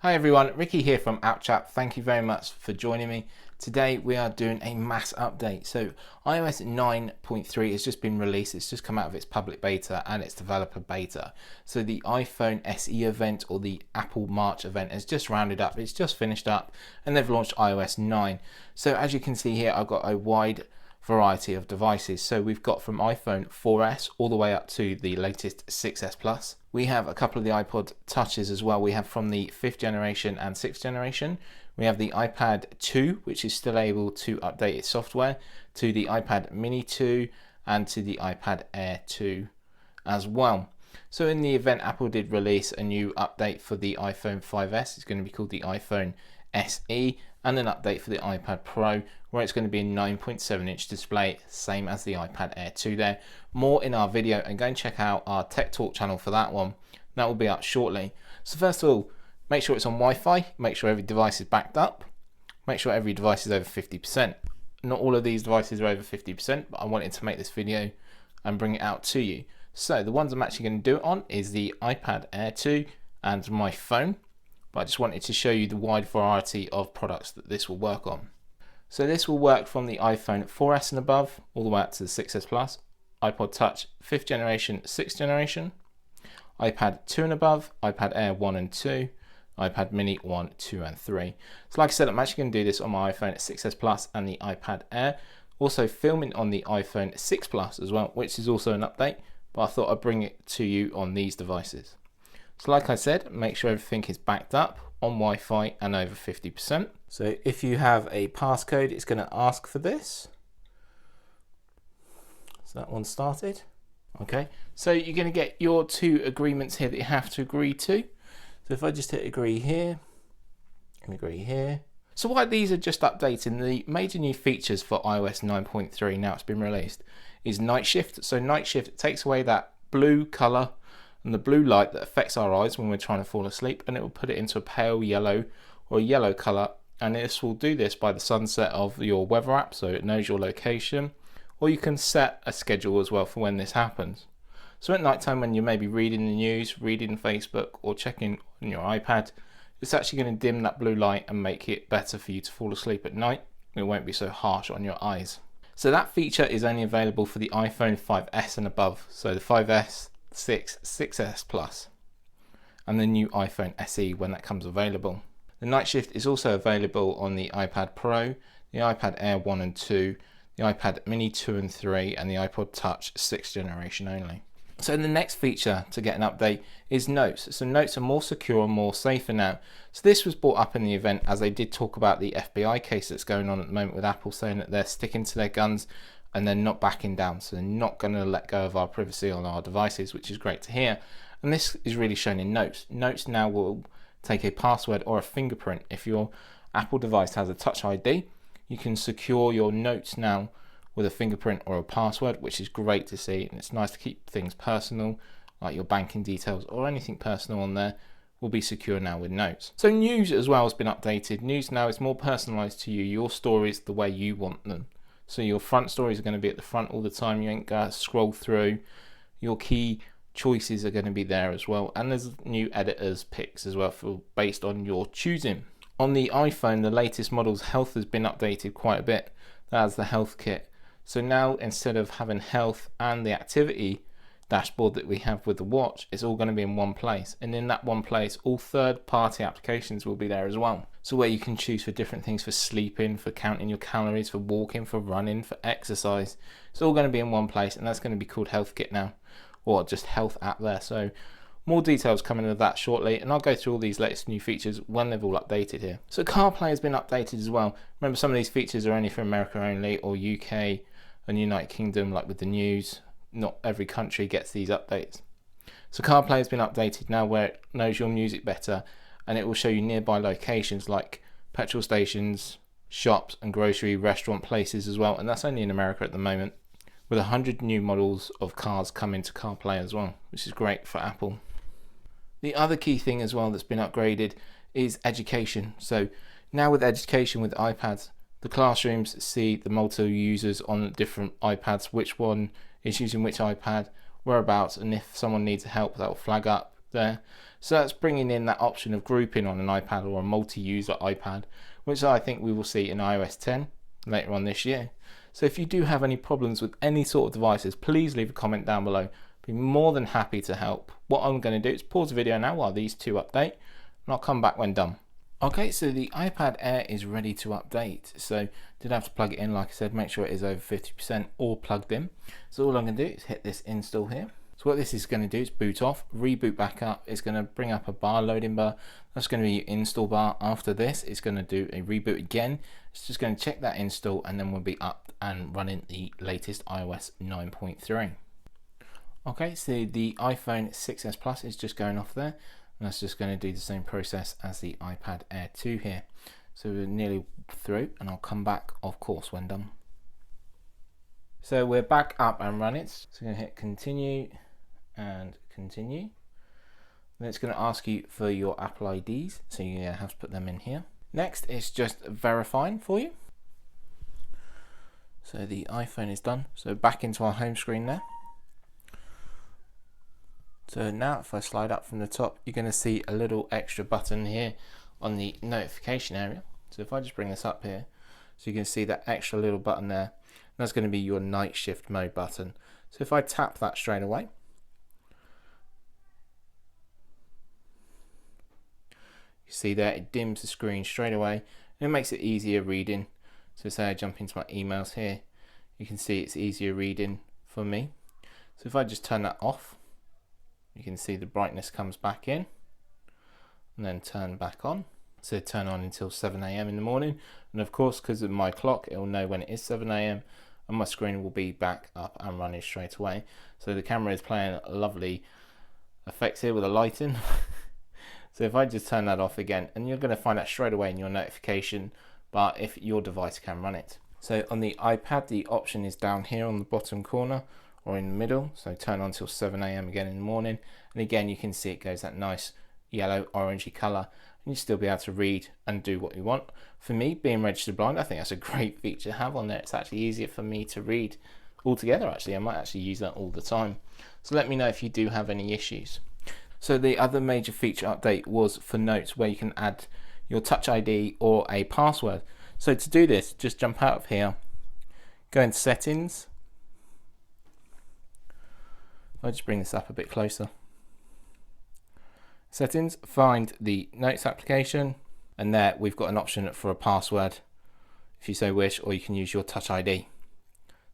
Hi everyone, Ricky here from AppChat. Thank you very much for joining me. Today we are doing a mass update. So iOS 9.3 has just been released. It's just come out of its public beta and its developer beta. So the iPhone SE event or the Apple March event has just rounded up. It's just finished up and they've launched iOS 9. So as you can see here, I've got a wide variety of devices. So we've got from iPhone 4S all the way up to the latest 6S Plus. We have a couple of the iPod Touches as well. We have from the 5th generation and 6th generation. We have the iPad 2, which is still able to update its software, to the iPad Mini 2 and to the iPad Air 2 as well. So in the event, Apple did release a new update for the iPhone 5S. It's going to be called the iPhone SE, and an update for the iPad Pro where it's going to be a 9.7 inch display, same as the iPad Air 2 there. More in our video, and go and check out our Tech Talk channel for that one. That will be up shortly. So first of all, make sure it's on Wi-Fi, make sure every device is backed up, make sure every device is over 50%. Not all of these devices are over 50%, but I wanted to make this video and bring it out to you. So the ones I'm actually going to do it on is the iPad Air 2 and my phone. But I just wanted to show you the wide variety of products that this will work on. So this will work from the iPhone 4S and above, all the way up to the 6S Plus, iPod Touch 5th generation, 6th generation, iPad 2 and above, iPad Air 1 and 2, iPad Mini 1, 2 and 3. So like I said, I'm actually going to do this on my iPhone 6S Plus and the iPad Air. Also filming on the iPhone 6 Plus as well, which is also an update, but I thought I'd bring it to you on these devices. So like I said, make sure everything is backed up on Wi-Fi and over 50%. So if you have a passcode, it's going to ask for this. So that one started. Okay, so you're going to get your two agreements here that you have to agree to. So if I just hit agree here and agree here. So while these are just updating, the major new features for iOS 9.3, now it's been released, is night shift. So night shift takes away that blue color and the blue light that affects our eyes when we're trying to fall asleep, and it will put it into a pale yellow or a yellow color, and this will do this by the sunset of your weather app, so it knows your location, or you can set a schedule as well for when this happens. So at night time, when you may be reading the news, reading Facebook, or checking on your iPad, it's actually going to dim that blue light and make it better for you to fall asleep at night. It won't be so harsh on your eyes. So that feature is only available for the iPhone 5S and above, so the 5S, 6S Plus, and the new iPhone SE when that comes available. The night shift is also available on the iPad Pro, the iPad Air 1 and 2, the iPad Mini 2 and 3, and the iPod Touch 6th generation only. So the next feature to get an update is Notes. So Notes are more secure and more safer now. So this was brought up in the event as they did talk about the FBI case that's going on at the moment with Apple, saying that they're sticking to their guns and they're not backing down, so they're not going to let go of our privacy on our devices, which is great to hear. And this is really shown in Notes. Notes now will take a password or a fingerprint. If your Apple device has a Touch ID, you can secure your Notes now with a fingerprint or a password, which is great to see, and it's nice to keep things personal, like your banking details or anything personal on there will be secure now with Notes. So News as well has been updated. News now is more personalized to you, your stories the way you want them. So your front stories are going to be at the front all the time. You ain't going to scroll through. Your key choices are going to be there as well. And there's new editors picks as well based on your choosing. On the iPhone, the latest model's health has been updated quite a bit. That's the health kit. So now instead of having health and the activity dashboard that we have with the watch, it's all going to be in one place, and in that one place all third-party applications will be there as well. So where you can choose for different things, for sleeping, for counting your calories, for walking, for running, for exercise, it's all going to be in one place, and that's going to be called Health Kit now, or just Health app there. So more details coming into that shortly, and I'll go through all these latest new features when they've all updated here. So CarPlay has been updated as well. Remember, some of these features are only for America only, or UK and United Kingdom, like with the news. Not every country gets these updates. So CarPlay has been updated now, where it knows your music better, and it will show you nearby locations like petrol stations, shops and grocery restaurant places as well, and that's only in America at the moment, with 100 new models of cars coming to CarPlay as well, which is great for Apple. The other key thing as well that's been upgraded is education. So now with education with iPads, the classrooms see the multiple users on different iPads, which one is using which iPad, whereabouts, and if someone needs help, that will flag up there. So that's bringing in that option of grouping on an iPad or a multi-user iPad, which I think we will see in iOS 10 later on this year. So if you do have any problems with any sort of devices, please leave a comment down below. Be more than happy to help. What I'm going to do is pause the video now while these two update, and I'll come back when done. Okay, so the iPad Air is ready to update. So did have to plug it in, like I said, make sure it is over 50% or plugged in. So all I'm going to do is hit this install here. So what this is going to do is boot off, reboot back up. It's going to bring up a bar, loading bar. That's going to be your install bar. After this, it's going to do a reboot again. It's just going to check that install, and then we'll be up and running the latest iOS 9.3. Okay, so the iPhone 6s Plus is just going off there. And that's just going to do the same process as the iPad Air 2 here. So we're nearly through, and I'll come back, of course, when done. So we're back up and running. So I'm going to hit continue and continue. Then it's going to ask you for your Apple IDs, so you have to put them in here. Next, it's just verifying for you. So the iPhone is done. So back into our home screen now. So now if I slide up from the top, you're going to see a little extra button here on the notification area. So if I just bring this up here, so you can see that extra little button there. That's going to be your night shift mode button. So if I tap that straight away, you see there it dims the screen straight away, and it makes it easier reading. So say I jump into my emails here, you can see it's easier reading for me. So if I just turn that off, you can see the brightness comes back in and then turn back on. So turn on until 7 AM in the morning, and of course because of my clock it will know when it is 7 AM, and my screen will be back up and running straight away. So the camera is playing lovely effects here with the lighting. So if I just turn that off again, and you're going to find that straight away in your notification bar if your device can run it. So on the iPad, the option is down here on the bottom corner or in the middle. So turn on till 7 AM again in the morning, and again you can see it goes that nice yellow orangey color, and you still be able to read and do what you want. For me, being registered blind, I think that's a great feature to have on there. It's actually easier for me to read altogether. Actually, I might actually use that all the time. So let me know if you do have any issues. So the other major feature update was for Notes, where you can add your Touch ID or a password. So to do this, just jump out of here, go into Settings. I'll just bring this up a bit closer. Settings, find the Notes application, and there we've got an option for a password if you so wish, or you can use your Touch ID.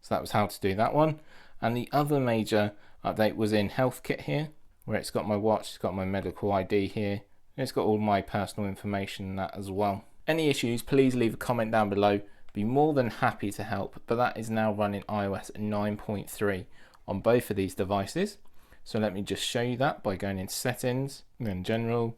So that was how to do that one. And the other major update was in Health Kit here, where it's got my watch, it's got my medical ID here, and it's got all my personal information in that as well. Any issues, please leave a comment down below. Be more than happy to help, but that is now running iOS 9.3 on both of these devices. So let me just show you that by going into Settings, then General,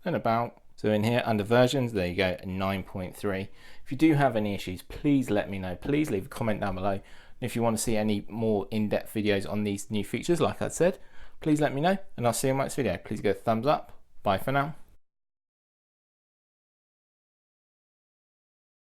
then About. So in here under Versions, there you go, 9.3. If you do have any issues, please let me know. Please leave a comment down below. And if you want to see any more in-depth videos on these new features, like I said, please let me know, and I'll see you in my next video. Please give a thumbs up. Bye for now.